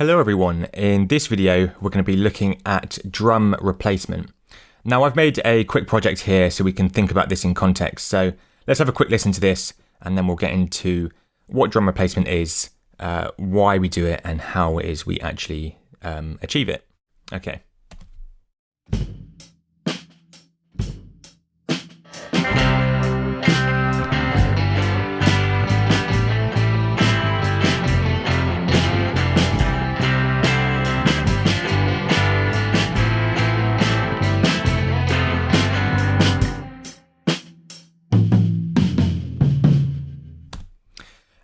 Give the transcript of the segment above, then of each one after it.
Hello everyone, in this video we're going to be looking at drum replacement. Now I've made a quick project here so we can think about this in context, so let's have a quick listen to this and then we'll get into what drum replacement is, why we do it and how it is we actually achieve it. Okay.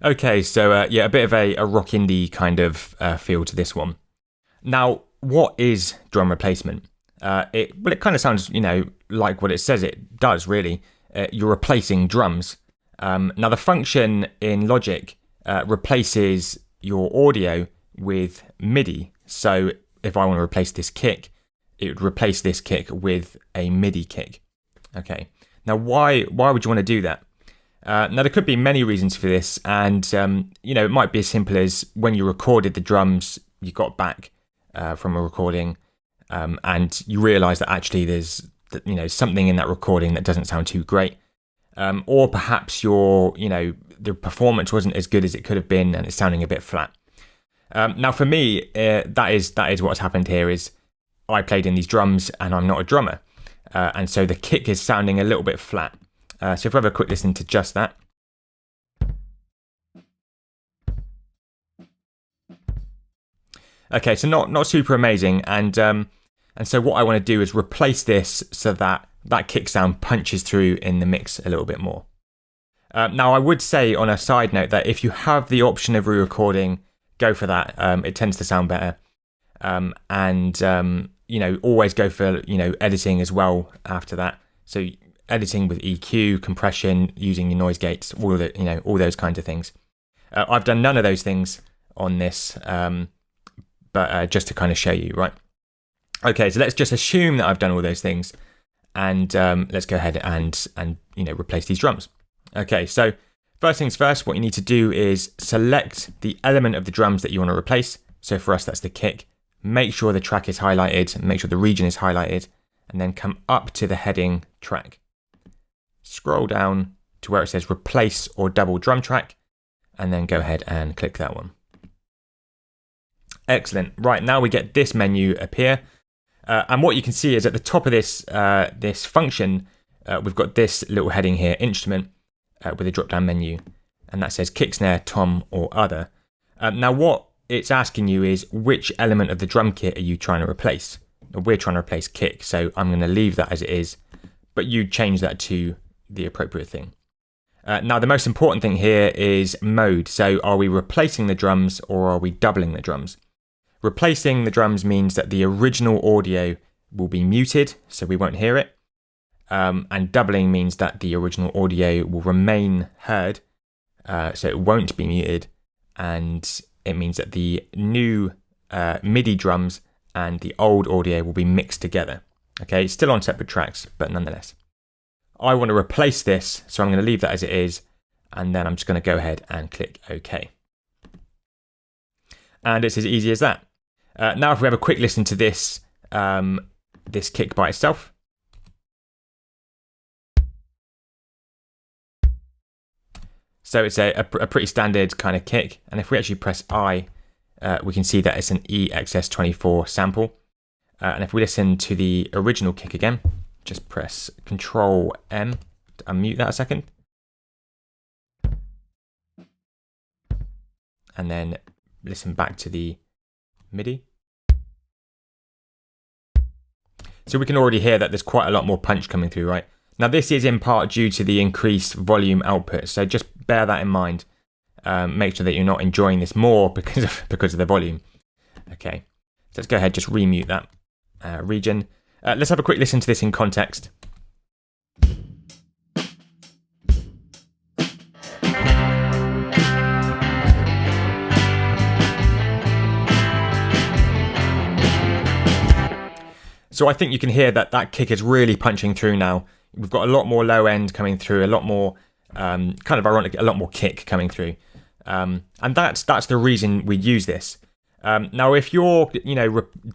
Okay, so yeah, a bit of a rock indie kind of feel to this one. Now, what is drum replacement? It kind of sounds, like what it says it does, really. You're replacing drums. Now, the function in Logic replaces your audio with MIDI. So if I want to replace this kick, it would replace this kick with a MIDI kick. Okay. Now, why would you want to do that? Now, there could be many reasons for this, and it might be as simple as when you recorded the drums, you got back from a recording, and you realise that actually there's something in that recording that doesn't sound too great, or perhaps the performance wasn't as good as it could have been, and it's sounding a bit flat. Now, for me, that is what's happened here. Is I played in these drums, and I'm not a drummer, and so the kick is sounding a little bit flat. So if we have a quick listen to just that. Okay, so not super amazing, and so what I want to do is replace this so that kick sound punches through in the mix a little bit more. Now, I would say on a side note that if you have the option of re-recording, go for that. It tends to sound better, and always go for editing as well after that. So editing with EQ, compression, using your noise gates, all of the, all those kinds of things. I've done none of those things on this, but just to kind of show you, right? Okay, so let's just assume that I've done all those things, and let's go ahead and replace these drums. Okay, so first things first, what you need to do is select the element of the drums that you want to replace. So for us, that's the kick. Make sure the track is highlighted, make sure the region is highlighted, and then come up to the heading track. Scroll down to where it says replace or double drum track, and then go ahead and click that one. Excellent. Right, now we get this menu appear, and what you can see is at the top of this function, we've got this little heading here, instrument, with a drop down menu, and that says kick, snare, tom, or other. Now what it's asking you is which element of the drum kit are you trying to replace? We're trying to replace kick, so I'm going to leave that as it is, but you change that to the appropriate thing. Now, the most important thing here is mode. So are we replacing the drums or are we doubling the drums? Replacing the drums means that the original audio will be muted, so we won't hear it. And doubling means that the original audio will remain heard, so it won't be muted. And it means that the new MIDI drums and the old audio will be mixed together. Okay, still on separate tracks, but nonetheless. I want to replace this, so I'm going to leave that as it is, and then I'm just going to go ahead and click OK. And it's as easy as that. Now if we have a quick listen to this, this kick by itself. So it's a pretty standard kind of kick, and if we actually press I, we can see that it's an EXS24 sample. And if we listen to the original kick again, just press Control M to unmute that a second. And then listen back to the MIDI. So we can already hear that there's quite a lot more punch coming through, right? Now this is in part due to the increased volume output, so just bear that in mind. Make sure that you're not enjoying this more because of the volume. Okay, so let's go ahead, just remute that region. Let's have a quick listen to this in context. So I think you can hear that kick is really punching through now. We've got a lot more low end coming through, a lot more kind of ironic, a lot more kick coming through. And that's the reason we use this. Now, if you're,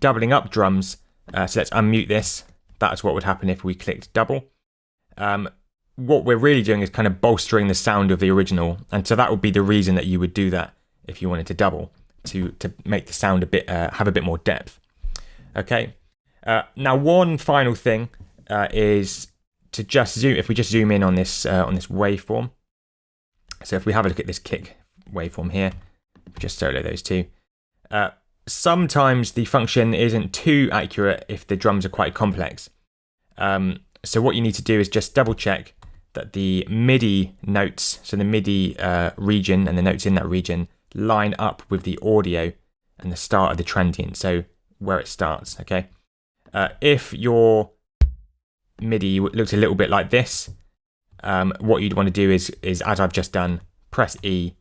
doubling up drums, so let's unmute this. That's what would happen if we clicked double. What we're really doing is kind of bolstering the sound of the original, and so that would be the reason that you would do that if you wanted to double, to make the sound a bit have a bit more depth. Okay. Now, one final thing is to just zoom. If we just zoom in on this waveform, so if we have a look at this kick waveform here, just solo those two. Sometimes the function isn't too accurate if the drums are quite complex. So what you need to do is just double check that the MIDI notes, so the MIDI region and the notes in that region, line up with the audio and the start of the transient, so where it starts, okay? If your MIDI looks a little bit like this, what you'd want to do is, as I've just done, press E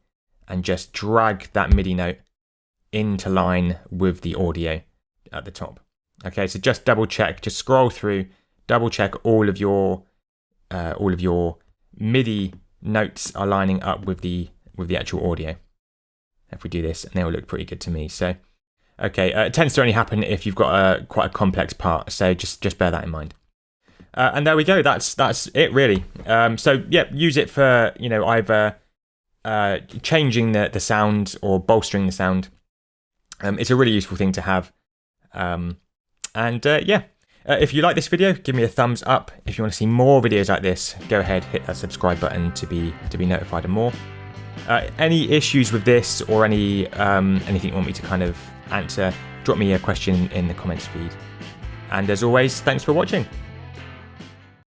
and just drag that MIDI note into line with the audio at the top. Okay, so just double check, just scroll through, double check all of your MIDI notes are lining up with the actual audio. If we do this, and they all look pretty good to me. So, okay, it tends to only happen if you've got quite a complex part. So just bear that in mind. And there we go. That's it really. So yeah, use it for either changing the sound or bolstering the sound. It's a really useful thing to have. If you like this video, give me a thumbs up. If you want to see more videos like this, go ahead, hit that subscribe button to be notified of more. Any issues with this or anything you want me to kind of answer, drop me a question in the comments feed. And as always, thanks for watching.